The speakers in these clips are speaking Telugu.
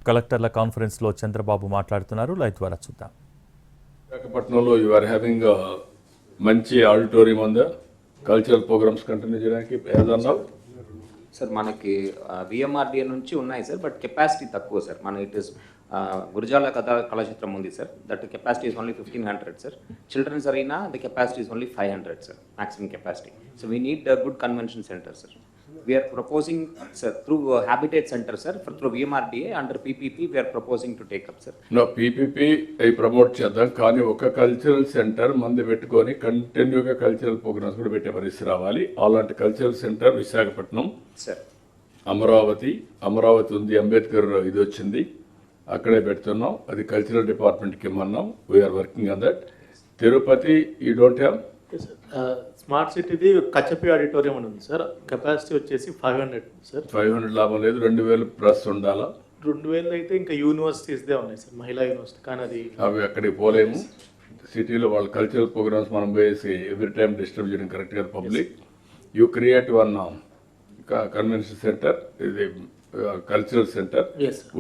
కలెక్టర్ల కాన్ఫరెన్స్లో చంద్రబాబు మాట్లాడుతున్నారు. లైవ్ ద్వారా చూద్దాం. విశాఖపట్నంలో యు ఆర్ హ్యావింగ్ మంచి ఆడిటోరియం ఉందా? కల్చరల్ ప్రోగ్రామ్స్ కంటిన్యూ చేయడానికి ఏదన్నా సార్ మనకి విఎంఆర్డిఏ నుంచి ఉన్నాయి సార్, బట్ కెపాసిటీ తక్కువ సార్. మన ఇట్ ఇస్ గురజాల కళాక్షేత్రం ఉంది sir, that capacity is only 1500 sir. Children's arena the capacity is only 500 sir, maximum capacity. So we need a good convention center sir. We are proposing sir through Habitat Center sir, through VMRDA under PPP we are proposing to take up sir. No PPP I promote చేద్దాం, కానీ ఒక కల్చరల్ సెంటర్ మంది పెట్టుకొని కంటిన్యూగా కల్చరల్ ప్రోగ్రామ్స్ కూడా పెట్టే పరిస్థితి రావాలి. అలాంటి cultural centre Visakhapatnam sir, Amaravati ఉంది, అంబేద్కర్ ఇది వచ్చింది, అక్కడే పెడుతున్నాం. అది కల్చరల్ డిపార్ట్మెంట్కి ఇమ్మన్నాం. We're working on that. Tirupati you don't have smart సిటీది కచ్చపి ఆడిటోరియం అని ఉంది సార్, కెపాసిటీ వచ్చేసి 500 సార్. 500 లాభం లేదు, 2000 ప్లస్ ఉండాలా. 2000 అయితే ఇంకా యూనివర్సిటీస్దే ఉన్నాయి సార్, మహిళా యూనివర్సిటీ, కానీ అది అవి అక్కడికి పోలేము. సిటీలో వాళ్ళ కల్చరల్ ప్రోగ్రామ్స్ మనం వేసి ఎవ్రీ టైం డిస్టర్బ్ చేయడం కరెక్ట్ గా public. You create one convention centre, ఇది cultural centre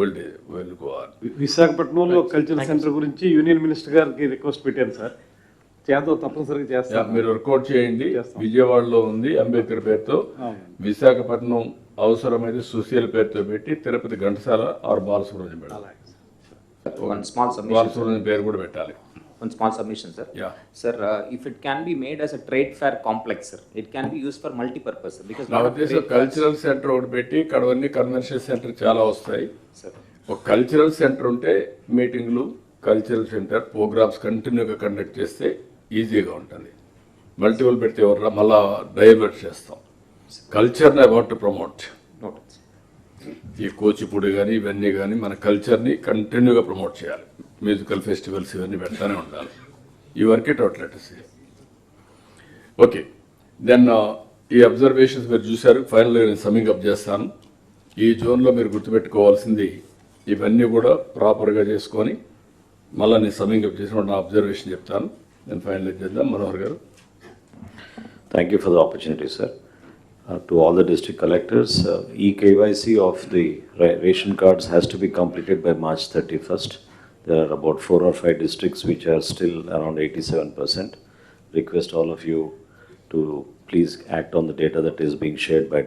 will go on. విశాఖపట్నంలో కల్చరల్ సెంటర్ గురించి యూనియన్ మినిస్టర్ గారికి రిక్వెస్ట్ పెట్టాను సార్, చేద్దాం, తప్పనిసరిగా చేస్తాం. మీరు వర్కౌట్ చేయండి. విజయవాడలో ఉంది అంబేద్కర్ పేరుతో, విశాఖపట్నం అవసరమైతే సుశీల పేరుతో పెట్టి తిరుపతి ఘంటసాల ఆర్ బాలసుబ్రహ్మణ్యం పెట్టాలి. one small submission బాలసుబ్రహ్మణ్యం పేరు కూడా పెట్టాలి. one small submission sir. Yeah sir, if it can be made as a trade fair complex sir, it can be used for multi-purpose sir, because నా ఉద్దేశం కల్చరల్ సెంటర్ ఒకటి పెట్టి కడవన్నీ కన్వెన్షన్ సెంటర్ చాలా వస్తాయి. sir ఒక కల్చరల్ సెంటర్ ఉంటే మీటింగ్లు, కల్చరల్ సెంటర్ ప్రోగ్రామ్స్ కంటిన్యూగా కండక్ట్ చేస్తే ఈజీగా ఉంటుంది. మల్టిపుల్ పెడితే ఎవరు మళ్ళా డైవర్ట్ చేస్తాం. కల్చర్ని about to promote. noted sir. ఈ కూచిపూడి కానీ ఇవన్నీ కానీ మన కల్చర్ని కంటిన్యూగా ప్రమోట్ చేయాలి. మ్యూజికల్ ఫెస్టివల్స్ ఇవన్నీ పెడతానే ఉండాలి. ఈ work it out let see. Okay, then ఈ అబ్జర్వేషన్స్ మీరు చూశారు. ఫైనల్గా నేను సమ్మింగ్ అప్ చేస్తాను. ఈ జోన్లో మీరు గుర్తుపెట్టుకోవాల్సింది ఇవన్నీ కూడా ప్రాపర్గా చేసుకొని మళ్ళీ నేను సమ్మింగ్ అప్ చేసిన నా అబ్జర్వేషన్ చెప్తాను. నేను ఫైనలైజ్ చేద్దాం. మనోహర్ గారు. Thank you for the opportunity, sir. To all the district collectors, e-KYC of the ration cards has to be completed by March 31st. There are about 4 or 5 districts which are still around 87%. Request all of you to please act on the data that is being shared by